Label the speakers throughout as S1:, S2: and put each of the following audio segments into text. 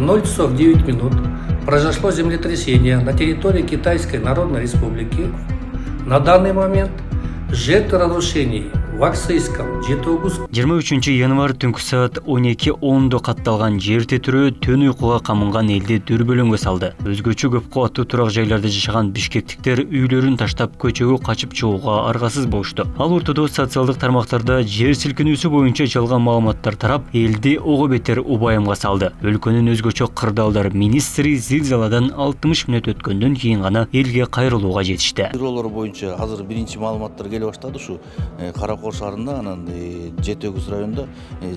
S1: 0 часов 9 минут произошло землетрясение на территории Китайской Народной Республики. На данный момент жертвы разрушений в Аксайском, Жетогуз.
S2: 23 январь түнкү саат 12:10 катталган жер титирөө түн уйкуга камынган элди дүрбөлөңгө салды. Өзгөчө көп кабаттуу турак жайларда жашаган бишкектиктер үйлөрүн таштап көчөгө качып чыгууга аргасыз болушту. Ал ортодо социалдык тармактарда жер силкинүүсү боюнча жалган маалыматтар тарап, элди ого бетер убайымга салды. Өлкөнүн өзгөчө кырдаалдар министри зилзаладан 60 мүнөт өткөндөн кийин гана элге кайрылууга жетишти.
S3: Биролор боюнча азыр биринчи маалыматтар келе баштады. Ушу Каракол шаарында, анан Жетөгүз районунда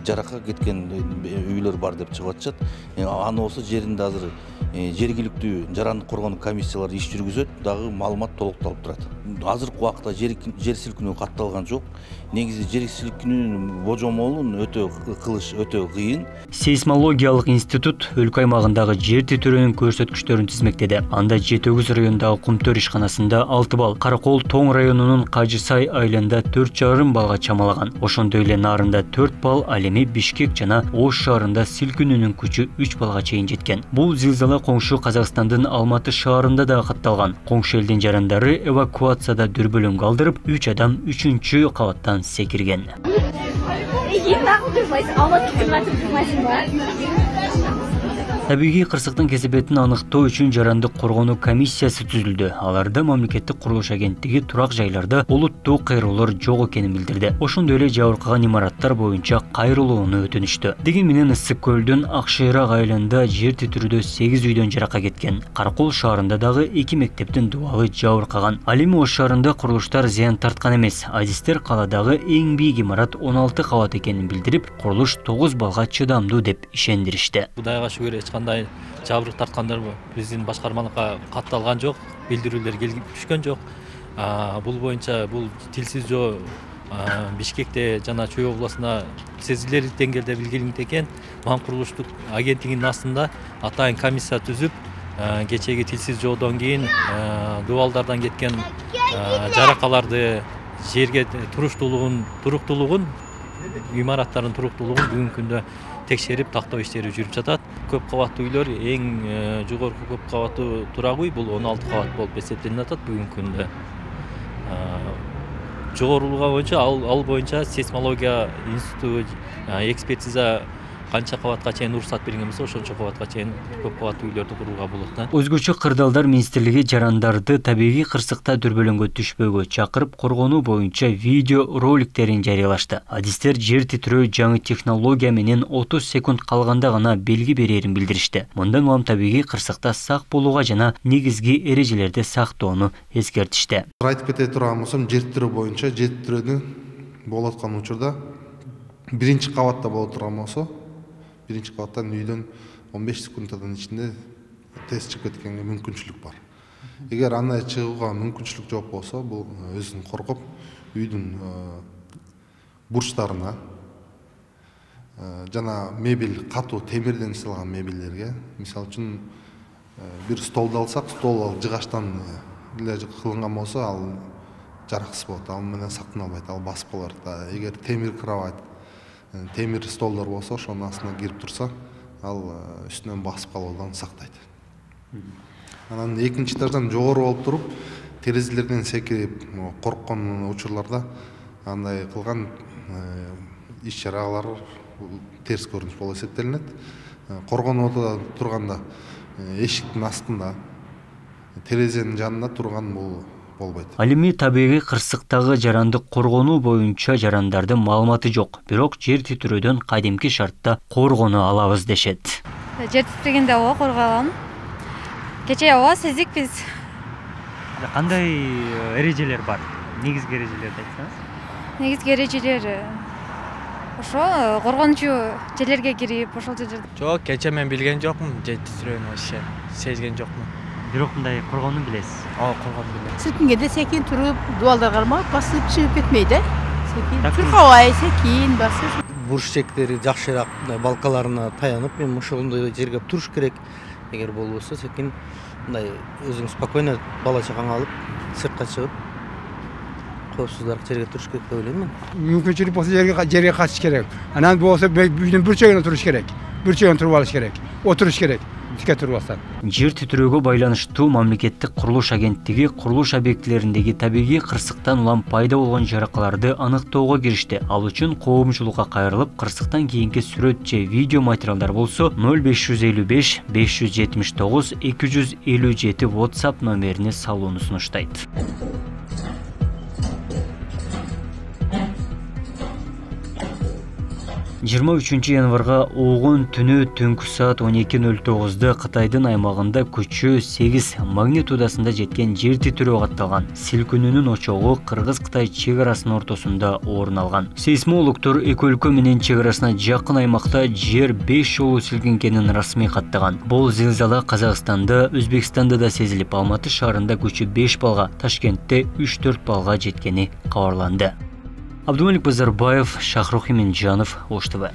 S3: жаракка кеткен үйлөр бар деп чыгып атышат. Аны болсо жеринде азыр жергиликтүү жарандык коргоонуу комиссиялар иш жүргүзөт, дагы маалымат толукталып турат. Азыркы убакта жер силкинүү катталган жок. Негизи жер силкинүүнүн божомолун кылыш өтө кыйын.
S2: Сейсмологиялык институт өлкө аймагындагы жер титирөөнүн көрсөткүчтөрүн тизмектеди. Анда Жетөгүз районундагы Кумтөр ишканасында 6 балл, Каракол Тоң районунун Кажысай айылында 4,5 баллга чамалаган. Ошондой эле Нарында 4 балл, ал эми Бишкек жана Ош шаарында силкинүүнүн күчү 3 баллга чейин жеткен. Бул зилзала коңшу Казакстандын Алматы шаарында да катталган. Коңшу элдин жарандары эвакуацияда дүрбөлөңгө алдырып, 3 адам 3-чү кабаттан секирген. Табигый кырсыктын кесепетин аныктоо үчүн жарандык коргоонуу комиссиясы түзүлдү. Аларда мамлекеттик курулуш агенттиги турак жайларда олуттуу кайрылуулар жок экенин билдирди. Ошондой эле жабыркаган имараттар боюнча кайрылууну өтүнүштү. Деген менен Ысык көлдүн Акшайрак айылында жер титирүүдө 8 үйдөн жаракка кеткен. Каракол шаарында дагы 2 мектептин дубалы жабыркаган. Ал эми Ош шаарында курулуштар зыян тарткан эмес. Адистер каладагы эң бийик имарат 16 кабат экенин билдирип, курулуш 9 баллга чыдамдуу деп ишендиришти.
S4: Кудайга шүгүр кандай жабырык тарткандар биздин башкармалыкка катталган жок, билдирүүлөр келип түшкөн жок. Бул боюнча бул тилсиз жоо Бишкекте жана Чүй областында сезилер деңгээлде билгиликтүү экен. Ман курулуштук агенттигинин астында атайын комиссия түзүп, кечеги тилсиз жоодон кийин дубалдардан кеткен жаракаларды, жерге туруктуулугун, имараттардын туруктуулугун бүгүнкү күндө текшерип тактоо иштери жүрүп жатат. Көп кабаттуу үйлөр, эң жогорку көп кабаттуу турак үй бул 16 кабат болуп эсептелип атат бүгүнкү күндө. Жогорулуга боюнча ал боюнча сейсмология институту экспертиза канча кабатка чейин уруксат берген болсо, ошончо кабатка чейин көп кабаттуу үйлөрдү курууга болот.
S2: Өзгөчө кырдаалдар министрлиги жарандарды табигый кырсыкта дүрбөлөңгө түшпөөгө чакырып, коргонуу боюнча видео роликтерин жарыялашты. Адистер жер титирөө жаңы технология менен 30 секунд калганда гана белги берерин билдиришти. Мындан улам табигый кырсыкта сак болууга жана негизги эрежелерди сактоону эскертишти.
S5: Айтып кете турган болсом, жер титирөө боюнча жер титирөөдүн болуп аткан учурда биринчи кабатта боло турган болсо, биринчи кабаттан үйдөн 15 секунддын ичинде тез чыгып кеткенге мүмкүнчүлүк бар. Эгер андай чыгууга мүмкүнчүлүк жок болсо, бул өзүн коргоп, үйдүн бурчтарына жана мебель, катуу темирден жасалган мебеллерге, мисалы үчүн бир столду алсак, стол жыгачтан эле кылынган болсо, ал жараксыз болот, ал менен сактаналбайт, ал басып калат. Эгер темир кровать, темир столдор болсо, ошонун астына кирип турса, ал үстүнөн басып калуудан сактайт. Анан экинчи этаждан жогору болуп туруп, терезелерден секирип корккон учурларда андай кылган иш-чаралар терс көрүнүш болуп эсептелинет. Коргонуп турганда эшиктин астында, терезенин жанында турган бул болбойт.
S2: Ал эми табигый кырсыктагы жарандык коргонуу боюнча жарандардын маалыматы жок, бирок жер титирөөдөн кадимки шартта коргоно алабыз дешет.
S6: Жер титирегенде ооба коргой алам. Кечээ ооба сездик биз.
S2: Кандай эрежелер бар? Негизги эрежелерди айтсаңыз?
S6: Негизги эрежелер ошо коргонучу жерлерге кирип, ошол жерлерде.
S7: Жок, кечээ мен билген жокмун, жер титирөөнү вообще сезген жокмун.
S2: Бирок мындай коргонууну билесиз.
S7: Коргонууну билем.
S8: Силкингенде секин туруп, дубалдар кармап, басып чыгып кетмейди. Секин чуркабай, секин басып.
S9: Бурчтектери жакшыраак балкаларына таянып, мен ошондой жерге туруш керек. Эгер болбосо, секин мындай өзүң спокойно бала чагаңы алып, сыртка чыгып, коопсуздак жерге туруш керек деп ойлойм мен.
S10: Мүмкүнчүлүк болсо жерге качыш керек. Анан болсо үйдүн бүрчөгүнө туруш керек. бүрчөгөн туруп алыш керек, отуруш керек. Тике турбастан.
S2: Жер титирөөгө байланыштуу мамлекеттик курулуш агенттиги курулуш объектилериндеги табигый кырсыктан улам пайда болгон жаракаларды аныктоого киришти. Ал үчүн коомчулукка кайрылып, кырсыктан кийинки сүрөт же видео материалдар болсо 0555 579 257 WhatsApp номерине салууну сунуштайт. 23 январга огон түнү түнкү саат 12:09 Кытайдын аймагында күчү 8 магнитудасында жеткен жер титирөө катталган. Силкүнүүнүн очогу Кыргыз-Кытай чек арасынын ортосунда орун алган. Сейсмологдор эки өлкө менен чек арасына жакын аймакта жер 5 жолу силкинкенин расмий каттаган. Бул зилзала Казакстанда, Өзбекстанда да сезилип, Алматы шаарында күчү 5 балга, Ташкентте 3-4 балга жеткени кабарланды. Абдумалик Базарбаев, Шахрух Иминджанов, Ош ТВ.